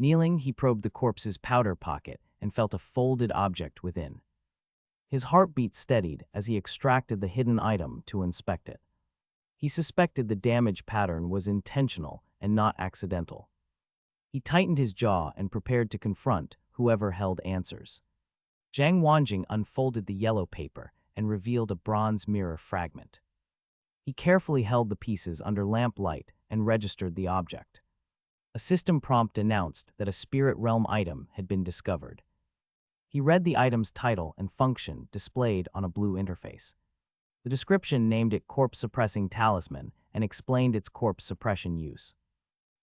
Kneeling, he probed the corpse's powder pocket and felt a folded object within. His heartbeat steadied as he extracted the hidden item to inspect it. He suspected the damage pattern was intentional and not accidental. He tightened his jaw and prepared to confront whoever held answers. Zhang Wanjing unfolded the yellow paper and revealed a bronze mirror fragment. He carefully held the pieces under lamplight and registered the object. A system prompt announced that a spirit realm item had been discovered. He read the item's title and function displayed on a blue interface. The description named it corpse-suppressing talisman and explained its corpse suppression use.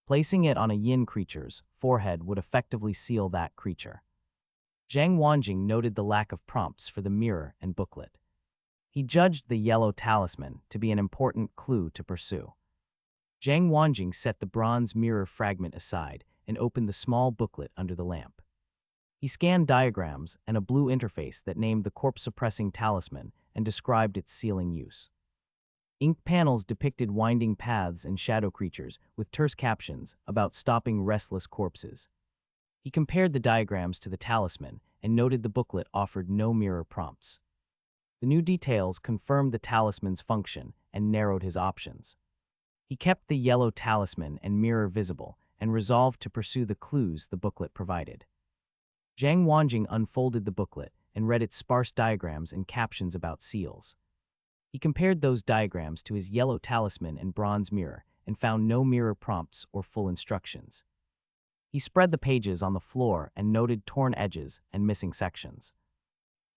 Placing it on a yin creature's forehead would effectively seal that creature. Zhang Wanjing noted the lack of prompts for the mirror and booklet. He judged the yellow talisman to be an important clue to pursue. Zhang Wanjing set the bronze mirror fragment aside and opened the small booklet under the lamp. He scanned diagrams and a blue interface that named the corpse-suppressing talisman and described its sealing use. Inked panels depicted winding paths and shadow creatures with terse captions about stopping restless corpses. He compared the diagrams to the talisman and noted the booklet offered no mirror prompts. The new details confirmed the talisman's function and narrowed his options. He kept the yellow talisman and mirror visible and resolved to pursue the clues the booklet provided. Zhang Wanjing unfolded the booklet and read its sparse diagrams and captions about seals. He compared those diagrams to his yellow talisman and bronze mirror and found no mirror prompts or full instructions. He spread the pages on the floor and noted torn edges and missing sections.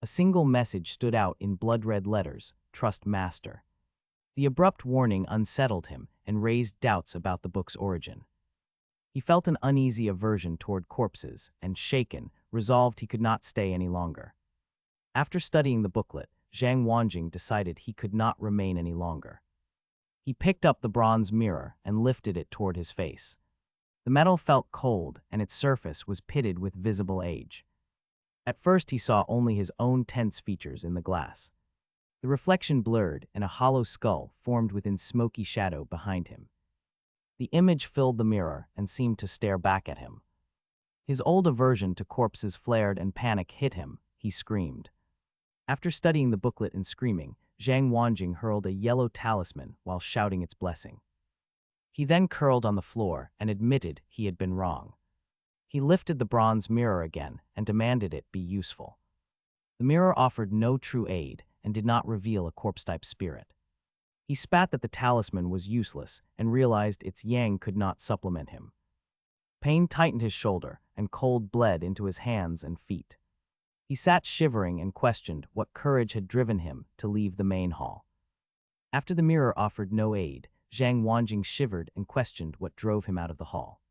A single message stood out in blood-red letters, "Trust Master." The abrupt warning unsettled him and raised doubts about the book's origin. He felt an uneasy aversion toward corpses and, shaken, resolved he could not stay any longer. After studying the booklet, Zhang Wanjing decided he could not remain any longer. He picked up the bronze mirror and lifted it toward his face. The metal felt cold and its surface was pitted with visible age. At first he saw only his own tense features in the glass. The reflection blurred and a hollow skull formed within smoky shadow behind him. The image filled the mirror and seemed to stare back at him. His old aversion to corpses flared and panic hit him. He screamed. After studying the booklet and screaming, Zhang Wanjing hurled a yellow talisman while shouting its blessing. He then curled on the floor and admitted he had been wrong. He lifted the bronze mirror again and demanded it be useful. The mirror offered no true aid and did not reveal a corpse-type spirit. He spat that the talisman was useless and realized its yang could not supplement him. Pain tightened his shoulder and cold bled into his hands and feet. He sat shivering and questioned what courage had driven him to leave the main hall. After the mirror offered no aid, Zhang Wanjing shivered and questioned what drove him out of the hall.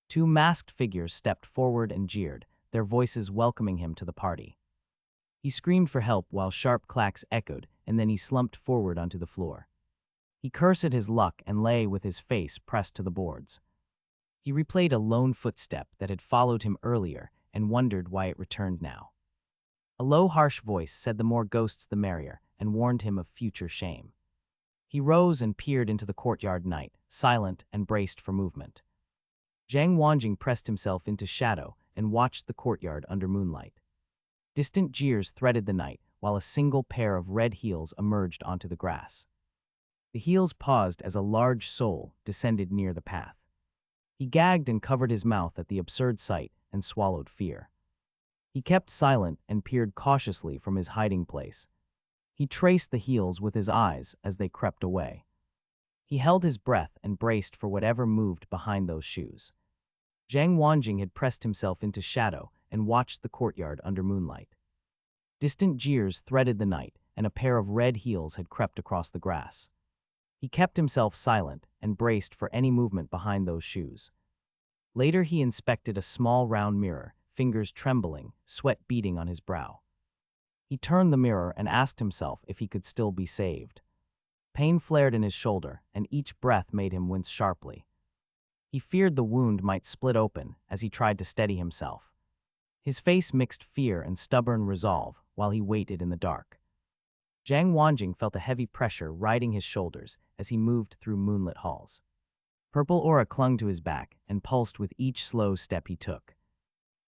Two masked figures stepped forward and jeered, their voices welcoming him to the party. He screamed for help while sharp clacks echoed, and then he slumped forward onto the floor. He cursed at his luck and lay with his face pressed to the boards. He replayed a lone footstep that had followed him earlier and wondered why it returned now. A low, harsh voice said the more ghosts the merrier and warned him of future shame. He rose and peered into the courtyard night, silent and braced for movement. Zhang Wanjing pressed himself into shadow and watched the courtyard under moonlight. Distant jeers threaded the night, while a single pair of red heels emerged onto the grass. The heels paused as a large soul descended near the path. He gagged and covered his mouth at the absurd sight and swallowed fear. He kept silent and peered cautiously from his hiding place. He traced the heels with his eyes as they crept away. He held his breath and braced for whatever moved behind those shoes. Zhang Wanjing had pressed himself into shadow and watched the courtyard under moonlight. Distant jeers threaded the night, and a pair of red heels had crept across the grass. He kept himself silent and braced for any movement behind those shoes. Later he inspected a small round mirror, fingers trembling, sweat beading on his brow. He turned the mirror and asked himself if he could still be saved. Pain flared in his shoulder, and each breath made him wince sharply. He feared the wound might split open as he tried to steady himself. His face mixed fear and stubborn resolve while he waited in the dark. Zhang Wanjing felt a heavy pressure riding his shoulders as he moved through moonlit halls. Purple aura clung to his back and pulsed with each slow step he took.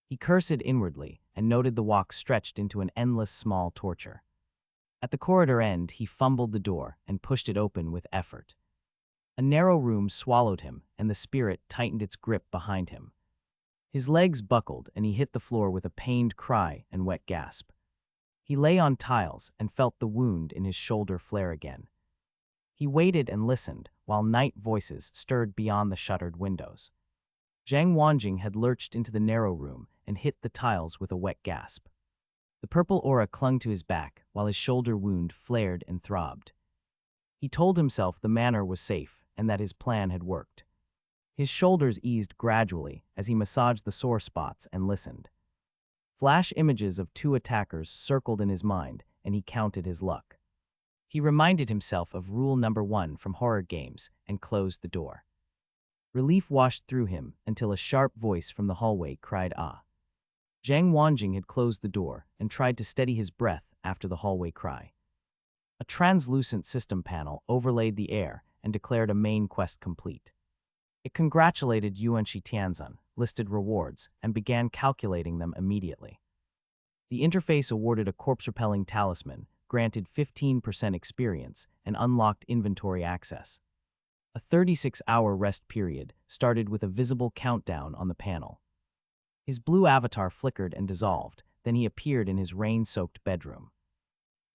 He cursed inwardly and noted the walk stretched into an endless small torture. At the corridor end, he fumbled the door and pushed it open with effort. A narrow room swallowed him, and the spirit tightened its grip behind him. His legs buckled, and he hit the floor with a pained cry and wet gasp. He lay on tiles and felt the wound in his shoulder flare again. He waited and listened, while night voices stirred beyond the shuttered windows. Zhang Wanjing had lurched into the narrow room and hit the tiles with a wet gasp. The purple aura clung to his back, while his shoulder wound flared and throbbed. He told himself the manor was safe and that his plan had worked. His shoulders eased gradually as he massaged the sore spots and listened. Flash images of 2 attackers circled in his mind, and he counted his luck. He reminded himself of rule number 1 from horror games and closed the door. Relief washed through him until a sharp voice from the hallway cried "Ah." Zhang Wanjing had closed the door and tried to steady his breath after the hallway cry. A translucent system panel overlaid the air and declared a main quest complete. It congratulated Yuanshi Tianzan, listed rewards, and began calculating them immediately. The interface awarded a corpse-repelling talisman, granted 15% experience, and unlocked inventory access. A 36-hour rest period started with a visible countdown on the panel. His blue avatar flickered and dissolved, then he appeared in his rain-soaked bedroom.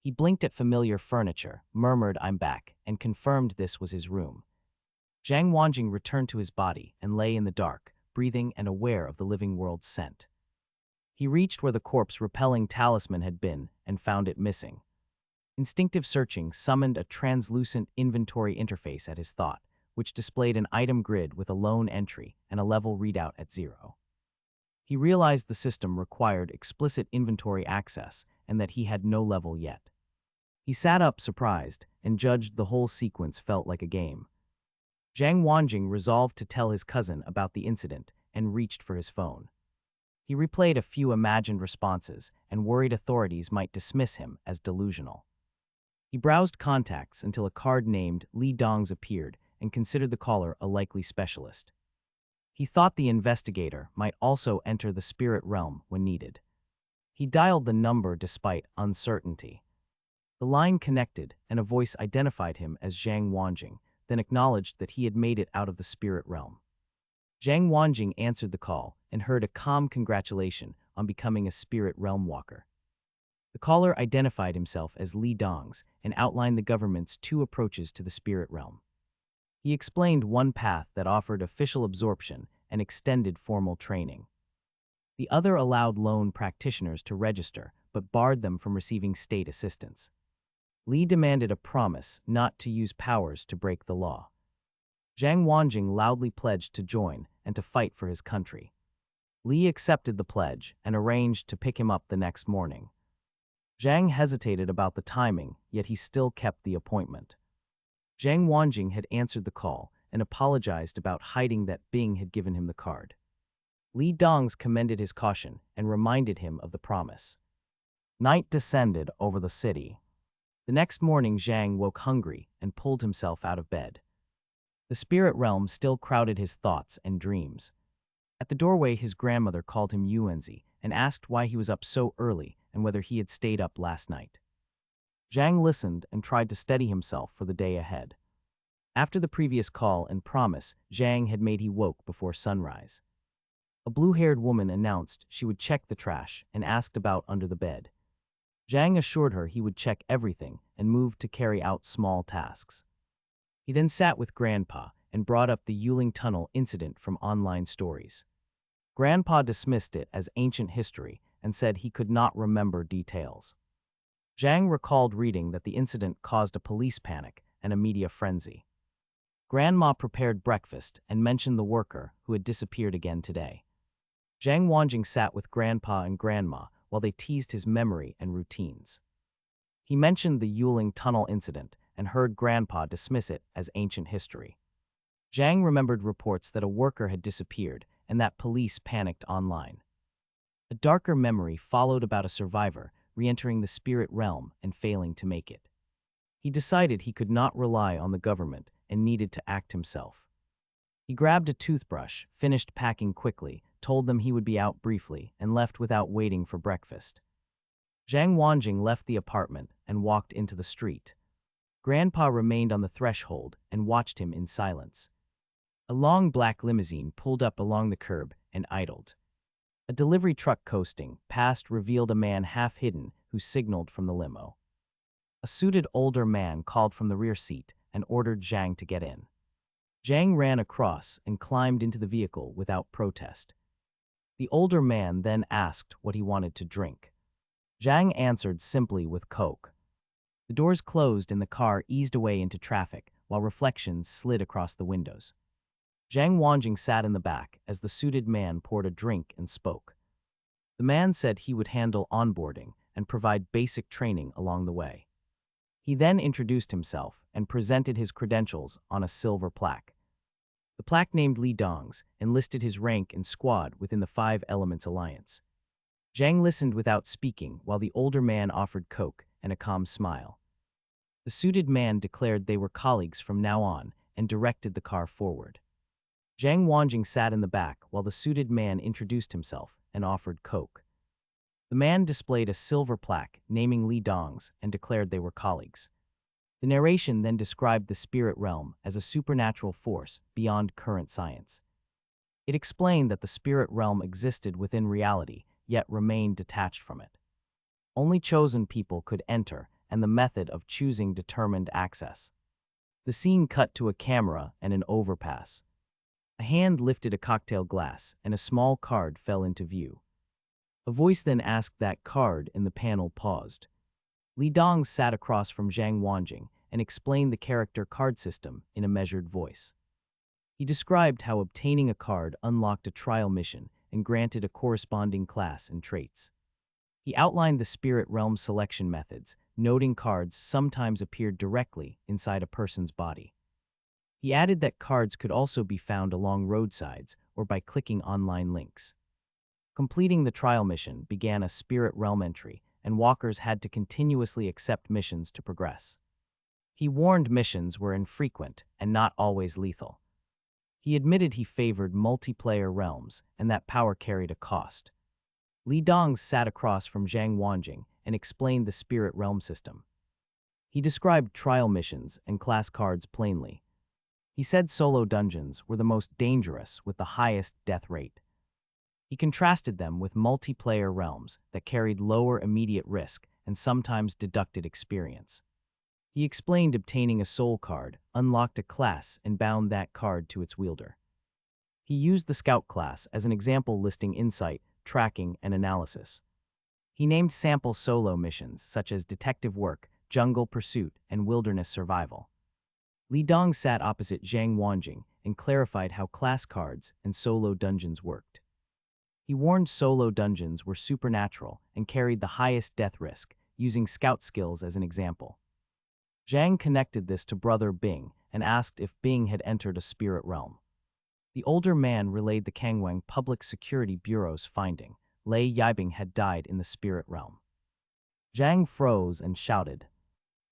He blinked at familiar furniture, murmured "I'm back," and confirmed this was his room. Zhang Wanjing returned to his body and lay in the dark, breathing and aware of the living world's scent. He reached where the corpse-repelling talisman had been and found it missing. Instinctive searching summoned a translucent inventory interface at his thought, which displayed an item grid with a lone entry and a level readout at 0. He realized the system required explicit inventory access and that he had no level yet. He sat up surprised and judged the whole sequence felt like a game. Zhang Wanjing resolved to tell his cousin about the incident and reached for his phone. He replayed a few imagined responses and worried authorities might dismiss him as delusional. He browsed contacts until a card named Li Dongs appeared and considered the caller a likely specialist. He thought the investigator might also enter the spirit realm when needed. He dialed the number despite uncertainty. The line connected, and a voice identified him as Zhang Wanjing, then acknowledged that he had made it out of the spirit realm. Zhang Wanjing answered the call and heard a calm congratulation on becoming a spirit realm walker. The caller identified himself as Li Dongs and outlined the government's 2 approaches to the spirit realm. He explained one path that offered official absorption and extended formal training. The other allowed lone practitioners to register, but barred them from receiving state assistance. Li demanded a promise not to use powers to break the law. Zhang Wanjing loudly pledged to join and to fight for his country. Li accepted the pledge and arranged to pick him up the next morning. Zhang hesitated about the timing, yet he still kept the appointment. Zhang Wanjing had answered the call and apologized about hiding that Bing had given him the card. Li Dongs commended his caution and reminded him of the promise. Night descended over the city. The next morning, Zhang woke hungry and pulled himself out of bed. The spirit realm still crowded his thoughts and dreams. At the doorway, his grandmother called him Yuanzi and asked why he was up so early and whether he had stayed up last night. Zhang listened and tried to steady himself for the day ahead. After the previous call and promise, Zhang had made he woke before sunrise. A blue-haired woman announced she would check the trash and asked about under the bed. Zhang assured her he would check everything and moved to carry out small tasks. He then sat with Grandpa and brought up the Yuling Tunnel incident from online stories. Grandpa dismissed it as ancient history and said he could not remember details. Zhang recalled reading that the incident caused a police panic and a media frenzy. Grandma prepared breakfast and mentioned the worker who had disappeared again today. Zhang Wanjing sat with Grandpa and Grandma while they teased his memory and routines. He mentioned the Yuling Tunnel incident and heard Grandpa dismiss it as ancient history. Zhang remembered reports that a worker had disappeared and that police panicked online. A darker memory followed about a survivor re-entering the spirit realm and failing to make it. He decided he could not rely on the government and needed to act himself. He grabbed a toothbrush, finished packing quickly, told them he would be out briefly, and left without waiting for breakfast. Zhang Wanjing left the apartment and walked into the street. Grandpa remained on the threshold and watched him in silence. A long black limousine pulled up along the curb and idled. A delivery truck coasting past revealed a man half hidden who signaled from the limo. A suited older man called from the rear seat and ordered Zhang to get in. Zhang ran across and climbed into the vehicle without protest. The older man then asked what he wanted to drink. Zhang answered simply with Coke. The doors closed and the car eased away into traffic while reflections slid across the windows. Zhang Wanjing sat in the back as the suited man poured a drink and spoke. The man said he would handle onboarding and provide basic training along the way. He then introduced himself and presented his credentials on a silver plaque. The plaque named Li Dongs and listed his rank and squad within the Five Elements Alliance. Zhang listened without speaking while the older man offered Coke and a calm smile. The suited man declared they were colleagues from now on and directed the car forward. Zhang Wanjing sat in the back while the suited man introduced himself and offered Coke. The man displayed a silver plaque naming Li Dongs and declared they were colleagues. The narration then described the spirit realm as a supernatural force beyond current science. It explained that the spirit realm existed within reality, yet remained detached from it. Only chosen people could enter, and the method of choosing determined access. The scene cut to a camera and an overpass. A hand lifted a cocktail glass, and a small card fell into view. A voice then asked that card, and the panel paused. Li Dong sat across from Zhang Wanjing and explained the character card system in a measured voice. He described how obtaining a card unlocked a trial mission and granted a corresponding class and traits. He outlined the spirit realm selection methods, noting cards sometimes appeared directly inside a person's body. He added that cards could also be found along roadsides or by clicking online links. Completing the trial mission began a spirit realm entry, and walkers had to continuously accept missions to progress. He warned missions were infrequent and not always lethal. He admitted he favored multiplayer realms and that power carried a cost. Li Dong sat across from Zhang Wanjing and explained the spirit realm system. He described trial missions and class cards plainly. He said solo dungeons were the most dangerous with the highest death rate. He contrasted them with multiplayer realms that carried lower immediate risk and sometimes deducted experience. He explained obtaining a soul card unlocked a class and bound that card to its wielder. He used the scout class as an example listing insight, tracking, and analysis. He named sample solo missions such as detective work, jungle pursuit, and wilderness survival. Li Dong sat opposite Zhang Wanjing and clarified how class cards and solo dungeons worked. He warned solo dungeons were supernatural and carried the highest death risk, using scout skills as an example. Zhang connected this to Brother Bing and asked if Bing had entered a spirit realm. The older man relayed the Kangwang Public Security Bureau's finding. Lei Yibing had died in the spirit realm. Zhang froze and shouted.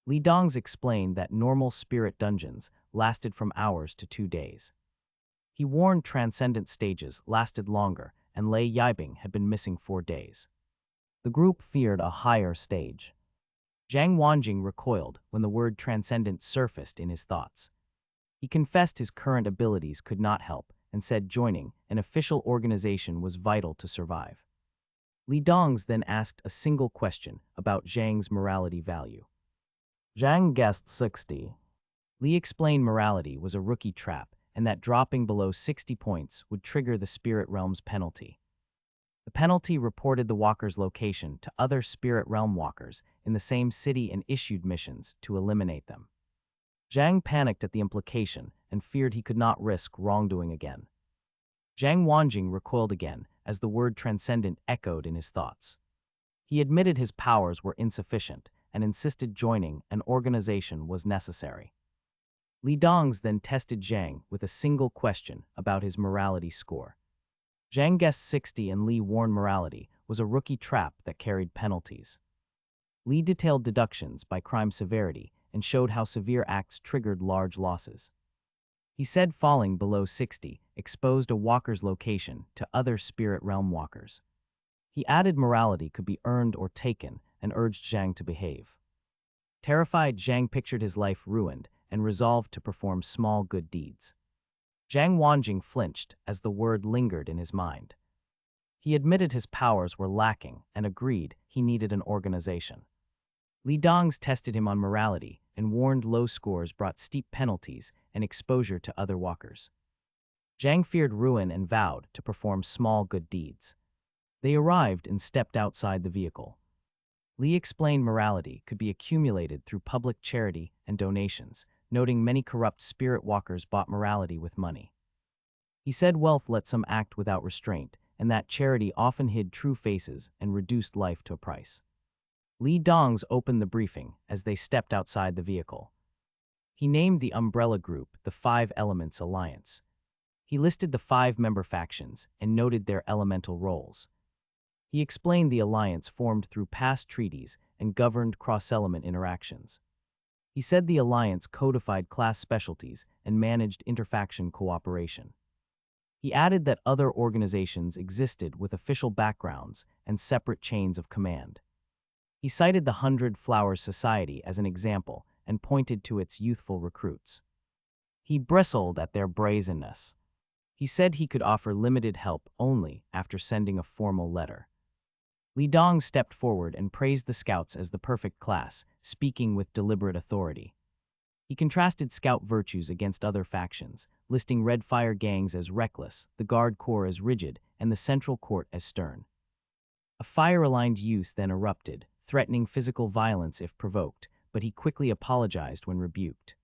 Li Dongs explained that normal spirit dungeons lasted from hours to 2 days. He warned transcendent stages lasted longer, and Lei Yibing had been missing 4 days. The group feared a higher stage. Zhang Wanjing recoiled when the word transcendent surfaced in his thoughts. He confessed his current abilities could not help and said joining an official organization was vital to survive. Li Dongs then asked a single question about Zhang's morality value. Zhang guessed 60. Li explained morality was a rookie trap and that dropping below 60 points would trigger the spirit realm's penalty. The penalty reported the walker's location to other spirit realm walkers in the same city and issued missions to eliminate them. Zhang panicked at the implication and feared he could not risk wrongdoing again. Zhang Wanjing recoiled again as the word transcendent echoed in his thoughts. He admitted his powers were insufficient and insisted joining an organization was necessary. Li Dongs then tested Zhang with a single question about his morality score. Zhang guessed 60 and Li warned morality was a rookie trap that carried penalties. Li detailed deductions by crime severity and showed how severe acts triggered large losses. He said falling below 60 exposed a walker's location to other spirit realm walkers. He added morality could be earned or taken and urged Zhang to behave. Terrified, Zhang pictured his life ruined and resolved to perform small good deeds. Zhang Wanjing flinched as the word lingered in his mind. He admitted his powers were lacking and agreed he needed an organization. Li Dongs tested him on morality and warned low scores brought steep penalties and exposure to other walkers. Zhang feared ruin and vowed to perform small good deeds. They arrived and stepped outside the vehicle. Li explained morality could be accumulated through public charity and donations, noting many corrupt spirit walkers bought morality with money. He said wealth let some act without restraint, and that charity often hid true faces and reduced life to a price. Li Dongs opened the briefing as they stepped outside the vehicle. He named the umbrella group the Five Elements Alliance. He listed the 5-member factions and noted their elemental roles. He explained the alliance formed through past treaties and governed cross-element interactions. He said the alliance codified class specialties and managed interfaction cooperation. He added that other organizations existed with official backgrounds and separate chains of command. He cited the 100 Flowers Society as an example and pointed to its youthful recruits. He bristled at their brazenness. He said he could offer limited help only after sending a formal letter. Li Dong stepped forward and praised the scouts as the perfect class, speaking with deliberate authority. He contrasted scout virtues against other factions, listing Red Fire gangs as reckless, the Guard Corps as rigid, and the Central Court as stern. A fire-aligned youth then erupted, threatening physical violence if provoked, but he quickly apologized when rebuked.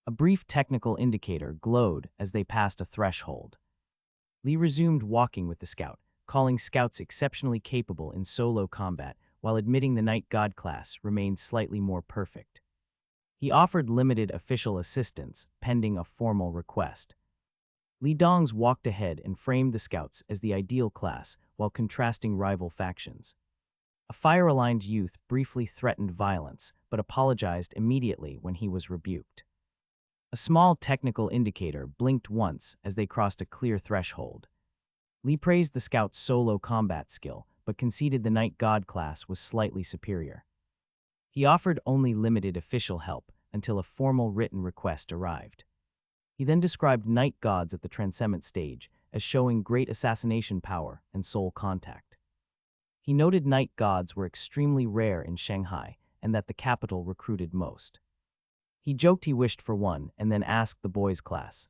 A brief technical indicator glowed as they passed a threshold. Li resumed walking with the scout, calling scouts exceptionally capable in solo combat while admitting the Night God class remained slightly more perfect. He offered limited official assistance pending a formal request. Li Dongs walked ahead and framed the scouts as the ideal class while contrasting rival factions. A fire-aligned youth briefly threatened violence but apologized immediately when he was rebuked. A small technical indicator blinked once as they crossed a clear threshold. Li praised the scout's solo combat skill but conceded the Night God class was slightly superior. He offered only limited official help until a formal written request arrived. He then described Night Gods at the Transcendent stage as showing great assassination power and soul contact. He noted Night Gods were extremely rare in Shanghai and that the capital recruited most. He joked he wished for one and then asked the boys' class.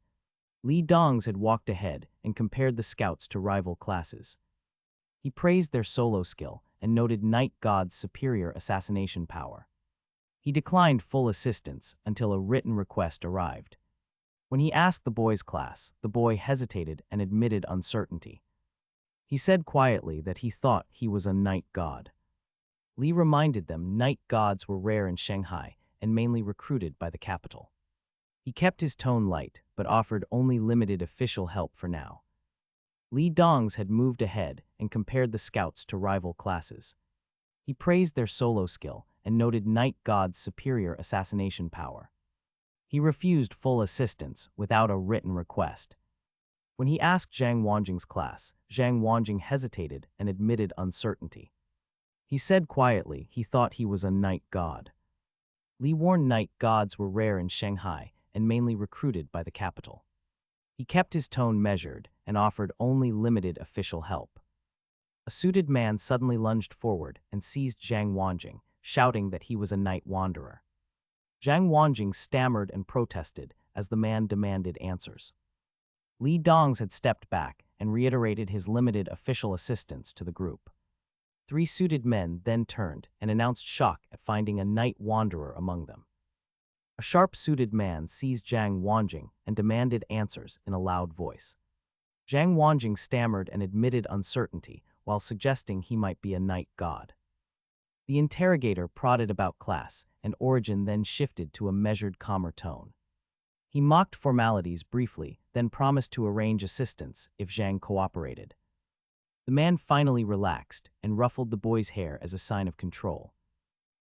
Li Dongs had walked ahead and compared the scouts to rival classes. He praised their solo skill and noted Night God's superior assassination power. He declined full assistance until a written request arrived. When he asked the boys' class, the boy hesitated and admitted uncertainty. He said quietly that he thought he was a Night God. Li reminded them Night Gods were rare in Shanghai and mainly recruited by the capital. He kept his tone light, but offered only limited official help for now. Li Dongs had moved ahead and compared the scouts to rival classes. He praised their solo skill and noted Night God's superior assassination power. He refused full assistance without a written request. When he asked Zhang Wanjing's class, Zhang Wanjing hesitated and admitted uncertainty. He said quietly he thought he was a Night God. Li warned Night Gods were rare in Shanghai and mainly recruited by the capital. He kept his tone measured and offered only limited official help. A suited man suddenly lunged forward and seized Zhang Wanjing, shouting that he was a night wanderer. Zhang Wanjing stammered and protested as the man demanded answers. Li Dongs had stepped back and reiterated his limited official assistance to the group. 3 suited men then turned and announced shock at finding a night wanderer among them. A sharp-suited man seized Zhang Wanjing and demanded answers in a loud voice. Zhang Wanjing stammered and admitted uncertainty while suggesting he might be a night god. The interrogator prodded about class, and origin then shifted to a measured, calmer tone. He mocked formalities briefly, then promised to arrange assistance if Zhang cooperated. The man finally relaxed and ruffled the boy's hair as a sign of control.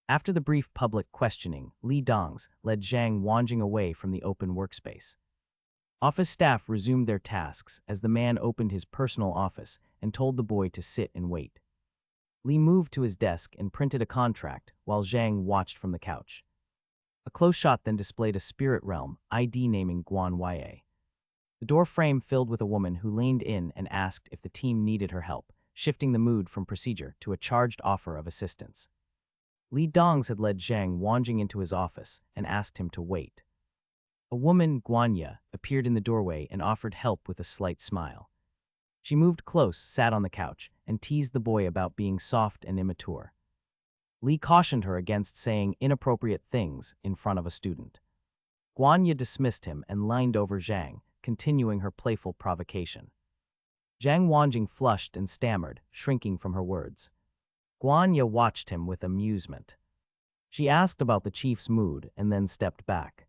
After the brief public questioning, Li Dongs led Zhang Wanjing away from the open workspace. Office staff resumed their tasks as the man opened his personal office and told the boy to sit and wait. Li moved to his desk and printed a contract while Zhang watched from the couch. A close shot then displayed a spirit realm ID naming Guan Ye. The door frame filled with a woman who leaned in and asked if the team needed her help, shifting the mood from procedure to a charged offer of assistance. Li Dongs had led Zhang Wanjing into his office and asked him to wait. A woman, Guanya, appeared in the doorway and offered help with a slight smile. She moved close, sat on the couch, and teased the boy about being soft and immature. Li cautioned her against saying inappropriate things in front of a student. Guanya dismissed him and leaned over Zhang, continuing her playful provocation. Zhang Wanjing flushed and stammered, shrinking from her words. Guanya watched him with amusement. She asked about the chief's mood and then stepped back.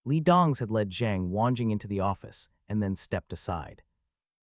Li Dongs had led Zhang Wanjing into the office and then stepped aside.